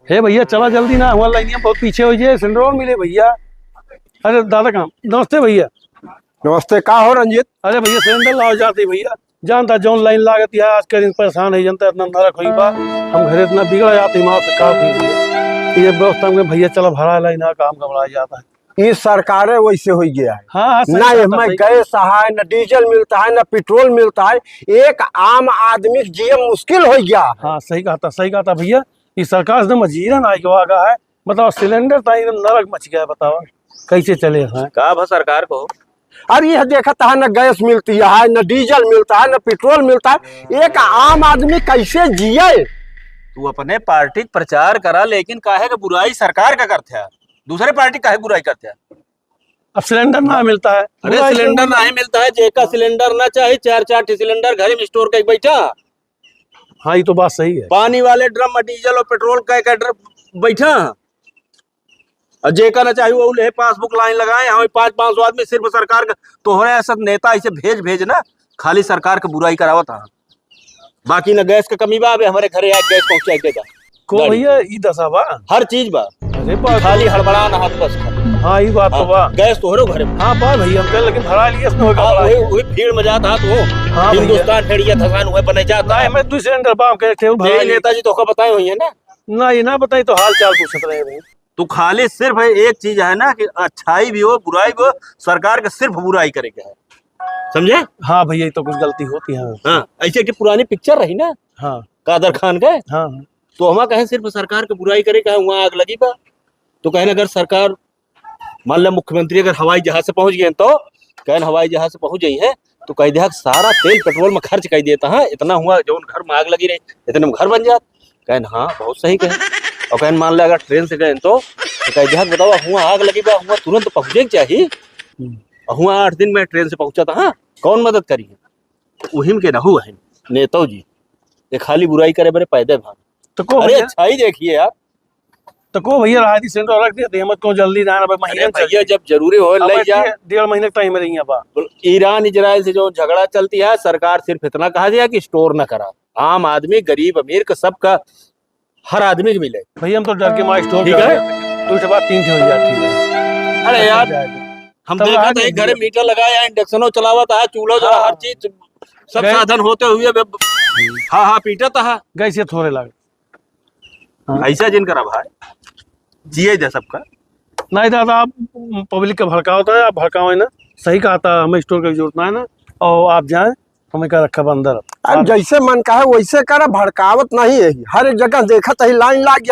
हे भैया चला जल्दी ना, हुआ लाइन बहुत पीछे हो जाए, सिलेंडर मिले भैया। अरे दादा काम, नमस्ते भैया। नमस्ते। का हो रंजीत? अरे भैया सिलेंडर लाओ जाते भैया, जानता जौन लाइन लागत है आज के दिन परेशान है जनता, इतना नरक हुई बा, हम घर इतना बिगड़ जाते माँ से का हुई भैया। ये व्यवस्था में भैया चला भरा लाइन काम घबरा जाता है। ये सरकारें वैसे हो गया है। हाँ ना इसमें गैस है, न डीजल मिलता है, न पेट्रोल मिलता है। एक आम आदमी जीवन मुश्किल हो गया। हाँ सही कहा था भैया। ये सरकार से मजीरा ना आगा है, बताओ सिलेंडर था एकदम नरक मच गया, बताओ कैसे चले हैं का सरकार को। अरे यह देखता है न गैस मिलती है, न डीजल मिलता है, न पेट्रोल मिलता है। एक आम आदमी कैसे जिये? तू अपने पार्टी का प्रचार करा, लेकिन काहे का बुराई सरकार का करते है, दूसरे पार्टी काहे बुराई करते है। अब सिलेंडर ना मिलता है। अरे सिलेंडर ना मिलता है, जेका सिलेंडर ना चाहे 4-4 सिलेंडर घर में स्टोर करके बैठा। हाँ ये तो बात सही है। पानी वाले ड्रम, डीजल और पेट्रोल का ड्रम बैठा, और जेका ना चाहे वो ले पासबुक लाइन लगाए। हमें 500 आदमी सिर्फ सरकार का तोहरे ऐसा नेता ऐसे भेज ना, खाली सरकार का बुराई करावत है। बाकी ना गैस का कमी बा, हमारे घरे आज गैस पहुंचा देगा को भैया ई दशा बा, हर चीज बा। अरे बा खाली हड़बड़ा ना हाथ बस। हाँ ये बात तो बा। गैस तोहरे घरे। हाँ बा भैया हम लेकिन भरा लिए इसमें होगा। वही भीड़ में जाता तो हाँ हिंदुस्तान फेड़िया थसान हुए बने जाता है। मैं 2 सिलेंडर बाप के थे भरा लिए। नेताजी तो का बताए हुई है ना, ये ना बताई तो हाल चाल पूछत रहे भैया। तो खाली सिर्फ एक चीज है ना कि अच्छाई भी हो बुराई भी हो, सरकार का सिर्फ बुराई करेगा है, समझे। हाँ भैया तो कुछ गलती होती है। हाँ ऐसे की पुरानी पिक्चर रही ना, हाँ कादर खान का। हाँ तो हम कहें सिर्फ सरकार की बुराई करे, कहे वहाँ आग लगी बा। तो कहे अगर सरकार मान लो मुख्यमंत्री अगर हवाई जहाज से पहुंच गए, तो कहे हवाई जहाज से पहुंच गई है तो कह दिया सारा तेल पेट्रोल में खर्च कर देता है, इतना हुआ जो घर में आग लगी रही इतने में घर बन जात। कहे हाँ बहुत सही कहे। और कहे मान लो अगर ट्रेन से गए तो कह दिया बताओ हुआ आग लगी बा, हुआ तुरंत पहुंचे चाहिए, हुआ 8 दिन में ट्रेन से पहुंचा था। हाँ कौन मदद करी है? वही के नहू है नेता जी, ये खाली बुराई करे बड़े पैदे भाग। तो को अरे अच्छा ही देखिए यार, तो को भैया राहती सिलेंडर रख दिया हिम्मत को जल्दी ना महीने भैया जब जरूरी हो ले जा। 1.5 महीने टाइम रही बा। ईरान इजराइल से जो झगड़ा चलती है, सरकार सिर्फ इतना कहा दिया कि स्टोर न करा, आम आदमी गरीब अमीर का सबका हर आदमी को मिले। भैया हम तो डर के मारे स्टोर ठीक है, 2 से बाद 3 हो जाए। ठीक है। अरे यार हम देखा था घर मीटर लगाया, इंडक्शनो चलावा था, चूल्हा जो हर चीज सब साधन होते हुए हाँ पीटा था गैस ये थोड़े लगे ऐसा जिनका भाई जिए जा सबका। नहीं दादा आप पब्लिक का भड़काव होता है, आप भड़काओ है ना, सही कहा था, हमें स्टोर की जरूरत ना है ना, और आप जाएं हमें क्या रखा अंदर। अब जैसे मन का है वैसे करा, भड़कावत नहीं है। हर एक जगह देखा तो लाइन लग गया,